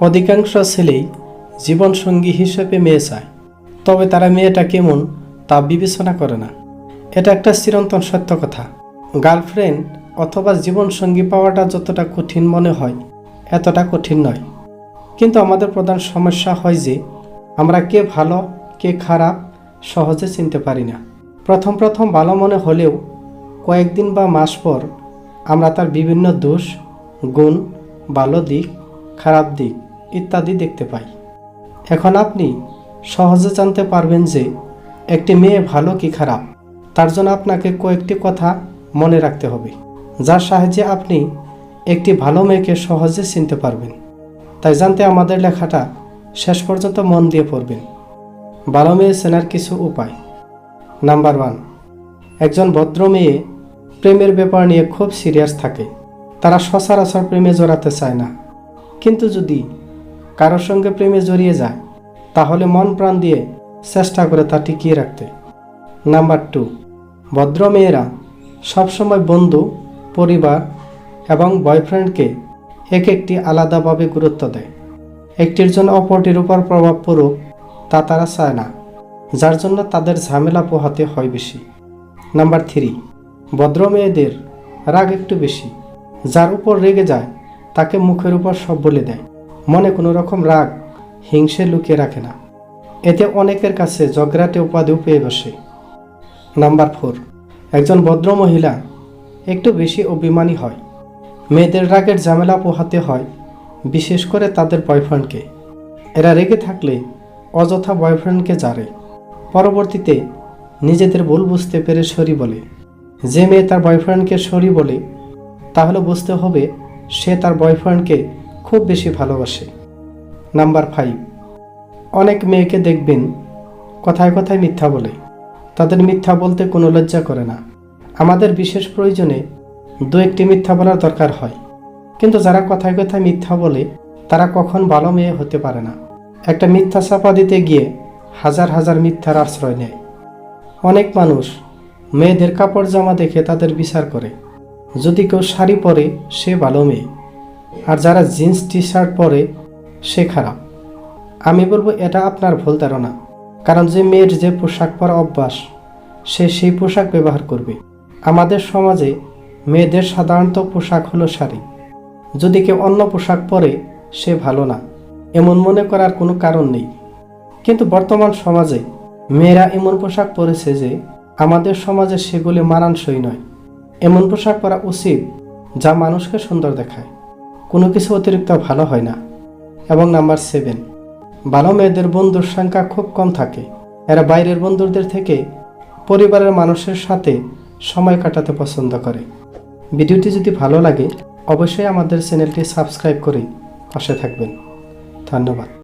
অধিকাংশ ছেলেই জীবনসঙ্গী হিসেবে মেয়ে চায়, তবে তারা মেয়েটা কেমন তা বিবেচনা করে না। এটা একটা চিরন্তন সত্য কথা। গার্লফ্রেন্ড অথবা জীবনসঙ্গী পাওয়াটা যতটা কঠিন মনে হয় এতটা কঠিন নয়। কিন্তু আমাদের প্রধান সমস্যা হয় যে আমরা কে ভালো কে খারাপ সহজে চিনতে পারি না। প্রথম প্রথম ভালো মনে হলেও কয়েকদিন বা মাস পর আমরা তার বিভিন্ন দোষ, গুণ, ভালো দিক, খারাপ দিক ইত্যাদি দেখতে পাই। এখন আপনি সহজে জানতে পারবেন যে একটি মেয়ে ভালো কি খারাপ। তার জন্য আপনাকে কয়েকটি কথা মনে রাখতে হবে, যার সাহায্যে আপনি একটি ভালো মেয়েকে সহজে চিনতে পারবেন। তাই জানতে আমাদের লেখাটা শেষ পর্যন্ত মন দিয়ে পড়বেন। ভালো মেয়ে চেনার কিছু উপায়। নাম্বার 1, একজন ভদ্র মেয়ে প্রেমের ব্যাপার নিয়ে খুব সিরিয়াস থাকে। তারা সচরাচর প্রেমে জড়াতে চায় না, কিন্তু যদি কারোর সঙ্গে প্রেমে জড়িয়ে যায় তাহলে মন প্রাণ দিয়ে চেষ্টা করে তা টিকিয়ে রাখতে। নাম্বার 2, ভদ্র মেয়েরা সবসময় বন্ধু, পরিবার এবং বয়ফ্রেন্ডকে এক একটি আলাদাভাবে গুরুত্ব দেয়। একটির জন্য অপরটির উপর প্রভাব পড়ুক তা তারা চায় না, যার জন্য তাদের ঝামেলা পোহাতে হয় বেশি। নাম্বার 3, ভদ্র মেয়েদের রাগ একটু বেশি। যার উপর রেগে যায় তাকে মুখের উপর সব বলে দেয়, মনে কোনো রকম রাগ হিংসে লুকিয়ে রাখে না। এতে অনেকের কাছে ঝগড়াটে উপাধিও পেয়ে বসে। নাম্বার 4, একজন ভদ্র মহিলা একটু বেশি অভিমানী হয়। মেয়েদের রাগের ঝামেলা পোহাতে হয় বিশেষ করে তাদের বয়ফ্রেন্ডকে। এরা রেগে থাকলে অযথা বয়ফ্রেন্ডকে ঝাড়ে, পরবর্তীতে নিজেদের ভুল বুঝতে পেরে সরি বলে। যে মেয়ে তার বয়ফ্রেন্ডকে সরি বলে তাহলে বুঝতে হবে সে তার বয়ফ্রেন্ডকে খুব বেশি ভালোবাসে। নাম্বার 5, অনেক মেয়েকে দেখবেন কথায় কথায় মিথ্যা বলে। তাদের মিথ্যা বলতে কোনো লজ্জা করে না। আমাদের বিশেষ প্রয়োজনে 2-1টি মিথ্যা বলার দরকার হয়, কিন্তু যারা কথায় কথায় মিথ্যা বলে তারা কখন ভালো মেয়ে হতে পারে না। একটা মিথ্যা চাপা দিতে গিয়ে হাজার হাজার মিথ্যার আশ্রয় নেয়। অনেক মানুষ মেয়েদের কাপড় জামা দেখে তাদের বিচার করে। যদি কেউ শাড়ি পরে সে ভালো মেয়ে, আর যারা জিন্স টি শার্ট পরে সে খারাপ। আমি বলবো এটা আপনার ভুল ধারণা, কারণ যে মেয়ের যে পোশাক পরা অভ্যাস সে সেই পোশাক ব্যবহার করবে। আমাদের সমাজে মেয়েদের সাধারণত পোশাক হলো শাড়ি। যদি কেউ অন্য পোশাক পরে সে ভালো না এমন মনে করার কোনো কারণ নেই। কিন্তু বর্তমান সমাজে মেয়েরা এমন পোশাক পরেছে যে আমাদের সমাজে সেগুলি মানানসই নয়। এমন পোশাক পরা উচিত যা মানুষকে সুন্দর দেখায়, কোনো কিছু অতিরিক্ত ভালো হয় না। এবং নাম্বার 7, ভালো মেয়েদের বন্ধুর সংখ্যা খুব কম থাকে। এরা বাইরের বন্ধুদের থেকে পরিবারের মানুষের সাথে সময় কাটাতে পছন্দ করে। ভিডিওটি যদি ভালো লাগে অবশ্যই আমাদের চ্যানেলটি সাবস্ক্রাইব করে পাশে থাকবেন। ধন্যবাদ।